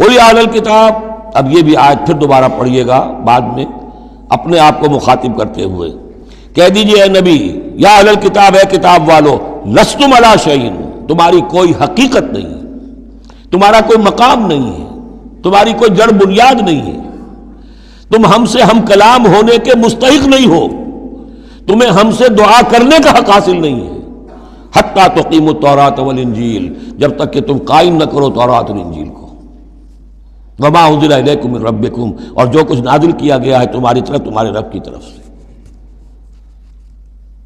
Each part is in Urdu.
قل یا اہل الکتاب، اب یہ بھی آیت پھر دوبارہ پڑھیے گا بعد میں اپنے آپ کو مخاطب کرتے ہوئے، کہہ دیجئے اے نبی، یا اہل الکتاب، اے کتاب والو، لستم علی شیء، تمہاری کوئی حقیقت نہیں ہے، تمہارا کوئی مقام نہیں ہے، تمہاری کوئی جڑ بنیاد نہیں ہے، تم ہم سے ہم کلام ہونے کے مستحق نہیں ہو، تمہیں ہم سے دعا کرنے کا حق حاصل نہیں ہے، حتی تقیموا التوراۃ والانجیل، جب تک کہ تم قائم نہ کرو تورات اور انجیل کو، وما انزل الیکم من ربکم، اور جو کچھ نازل کیا گیا ہے تمہاری طرف تمہارے رب کی طرف سے۔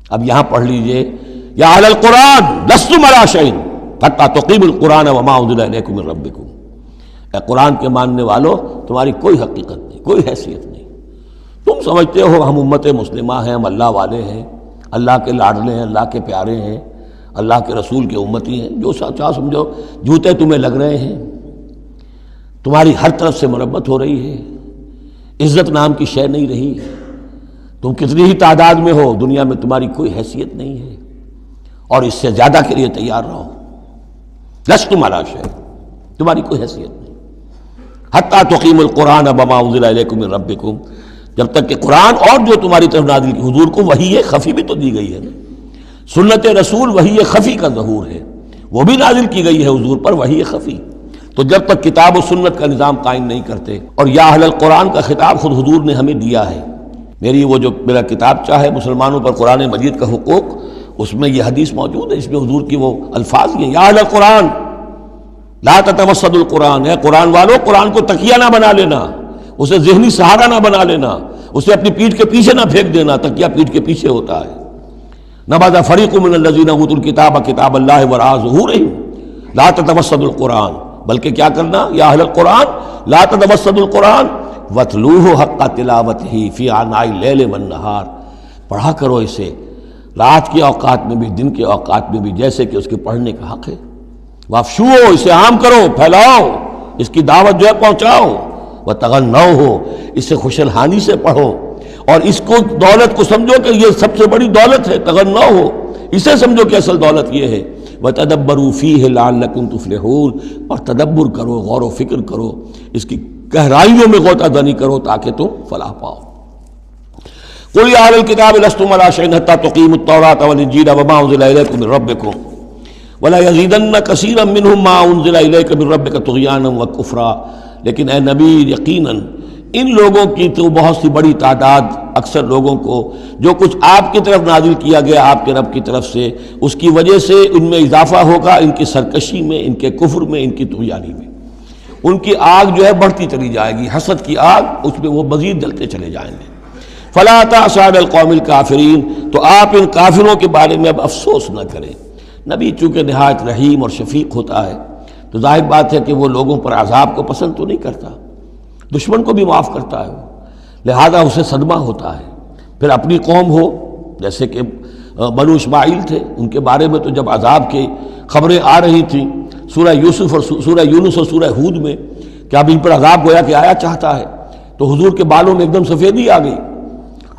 اب یہاں پڑھ لیجئے، یا اہل القرآن لستم علی شیء حتی تقیموا القرآن وما انزل الیکم من ربکم، اے قرآن کے ماننے والو، تمہاری کوئی حقیقت نہیں، کوئی حیثیت نہیں، تم سمجھتے ہو ہم امت مسلمہ ہیں، ہم اللہ والے ہیں، اللہ کے لاڈلے ہیں، اللہ کے پیارے ہیں، اللہ کے رسول کے امتی ہیں، جو چاہو سمجھو، جوتے تمہیں لگ رہے ہیں، تمہاری ہر طرف سے مرمت ہو رہی ہے، عزت نام کی شے نہیں رہی، تم کتنی ہی تعداد میں ہو، دنیا میں تمہاری کوئی حیثیت نہیں ہے، اور اس سے زیادہ کے لیے تیار رہو، لستم علی شیء، تمہاری کوئی حیثیت نہیں، حتی تقیموا القرآن وما انزل الیکم من ربکم، جب تک کہ قرآن اور جو تمہاری طرف نازل کی، حضور کو وحی خفی بھی تو دی گئی ہے نا، سنت رسول وحی خفی کا ظہور ہے، وہ بھی نازل کی گئی ہے حضور پر وحی خفی، تو جب تک کتاب و سنت کا نظام قائم نہیں کرتے، اور یا اہل القرآن کا خطاب خود حضور نے ہمیں دیا ہے، میرا کتاب چاہے مسلمانوں پر قرآن مجید کا حقوق، اس میں یہ حدیث موجود ہے، اس میں حضور کی وہ الفاظ ہیں، یا اہل القرآن لا تتوسدوا القرآن، اے قرآن والو، قرآن کو تکیہ نہ بنا لینا، اسے ذہنی سہارا نہ بنا لینا، اسے اپنی پیٹھ کے پیچھے نہ پھینک دینا، تکیہ پیٹھ کے پیچھے ہوتا ہے، نبذ فریق من الذین اوتوا الکتاب کتاب اللہ وراء ظہورہم لا تتوسدوا القرآن، بلکہ کیا کرنا، یا اہل القرآن لا تتوسدوا القرآن واتلوہ حق تلاوتہ فی آناء اللیل والنہار، پڑھا کرو اسے رات کے اوقات میں بھی دن کے اوقات میں بھی جیسے کہ اس کے پڑھنے کا حق ہے، وافشوہ، اسے عام کرو، پھیلاؤ، اس کی دعوت جو ہے پہنچاؤ، وتغنوہ، اسے خوش الحانی سے پڑھو، اور اس کو دولت کو سمجھو کہ یہ سب سے بڑی دولت ہے، تغنوہ، اسے سمجھو کہ اصل دولت یہ ہے، وتدبروا فیہ لعلکم تفلحون، اور تدبر کرو، غور و فکر کرو، اس کی گہرائیوں میں غوطہ دنی کرو تاکہ تم فلاح پاؤ۔ قل یا اہل الکتاب لستم علی شیء حتی تقیموا التوراۃ والانجیل وما انزل الیکم من ربکم ولا یزیدن کثیرا منہم ما انزل الیک من ربک طغیانا وکفرا، لیکن اے نبی یقیناً ان لوگوں کی تو بہت سی بڑی تعداد، اکثر لوگوں کو جو کچھ آپ کی طرف نازل کیا گیا آپ کے رب کی طرف سے، اس کی وجہ سے ان میں اضافہ ہوگا، ان کی سرکشی میں، ان کے کفر میں، ان کی طغیانی میں، ان کی آگ جو ہے بڑھتی چلی جائے گی، حسد کی آگ، اس میں وہ مزید جلتے چلے جائیں گے۔ فلا تأس علی القوم الکافرین، تو آپ ان کافروں کے بارے میں اب افسوس نہ کریں۔ نبی چونکہ نہایت رحیم اور شفیق ہوتا ہے تو ظاہر بات ہے کہ وہ لوگوں پر عذاب کو پسند تو نہیں کرتا، دشمن کو بھی معاف کرتا ہے، لہذا اسے صدمہ ہوتا ہے۔ پھر اپنی قوم ہو، جیسے کہ بنو اسماعیل تھے، ان کے بارے میں تو جب عذاب کی خبریں آ رہی تھیں سورہ یوسف اور سورہ یونس اور سورہ ہود میں کہ اب ان پر عذاب گویا کہ آیا چاہتا ہے، تو حضور کے بالوں میں ایک دم سفیدی آ گئی۔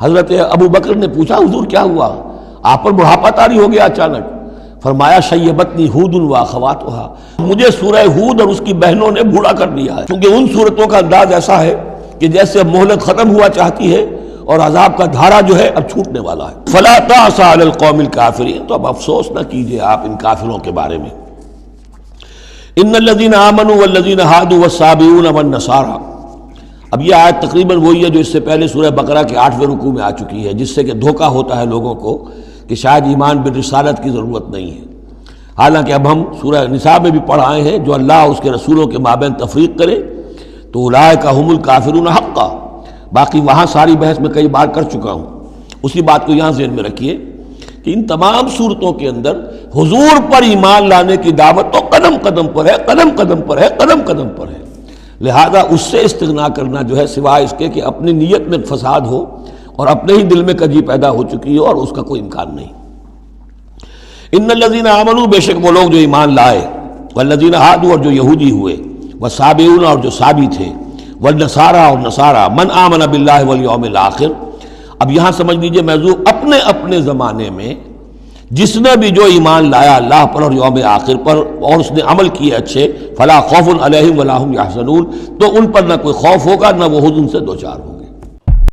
حضرت ابو بکر نے پوچھا حضور کیا ہوا، آپ پر بڑھاپا طاری ہو گیا اچانک؟ فرمایا شیبتنی ہود واخواتھا، مجھے سورہ ہود اور اس کی بہنوں نے بوڑھا کر دیا ہے، کیونکہ ان صورتوں کا انداز ایسا ہے کہ جیسے اب مہلت ختم ہوا چاہتی ہے اور عذاب کا دھارا جو ہے اب چھوٹنے والا ہے۔ فلا تأس علی القوم الکافرین، تو اب افسوس نہ کیجئے آپ ان کافروں کے بارے میں۔ ان الذین آمنوا والذین ہادوا والصابئون والنصارى، اب یہ آیت تقریباً وہی ہے جو اس سے پہلے سورہ بقرہ کے 8ویں رکوع میں آ چکی ہے، جس سے کہ دھوکہ ہوتا ہے لوگوں کو کہ شاید ایمان بالرسالت کی ضرورت نہیں ہے، حالانکہ اب ہم سورہ نساء میں بھی پڑھ آئے ہیں جو اللہ اس کے رسولوں کے مابین تفریق کرے تو اولئک هم الکافرون حقا، باقی وہاں ساری بحث میں کئی بار کر چکا ہوں، اسی بات کو یہاں ذہن میں رکھیے کہ ان تمام صورتوں کے اندر حضور پر ایمان لانے کی دعوت تو قدم قدم پر ہے، قدم قدم پر ہے، قدم قدم پر ہے، لہذا اس سے استغنا کرنا جو ہے سوائے اس کے کہ اپنی نیت میں فساد ہو اور اپنے ہی دل میں کجی پیدا ہو چکی ہو، اور اس کا کوئی امکان نہیں۔ ان الذین آمنوا، بے شک وہ لوگ جو ایمان لائے، والذین ہادوا، اور جو یہودی ہوئے، والصابئون، اور جو صابی تھے، والنصارى، اور نصارى، من آمن باللہ والیوم الآخر۔ اب یہاں سمجھ لیجئے موضوع اپنے اپنے زمانے میں جس نے بھی جو ایمان لایا اللہ پر اور یوم آخر پر اور اس نے عمل کیے اچھے، فلا خوف علیہم ولا هم یحزنون، تو ان پر نہ کوئی خوف ہوگا نہ وہ حزن سے دوچار ہوگا۔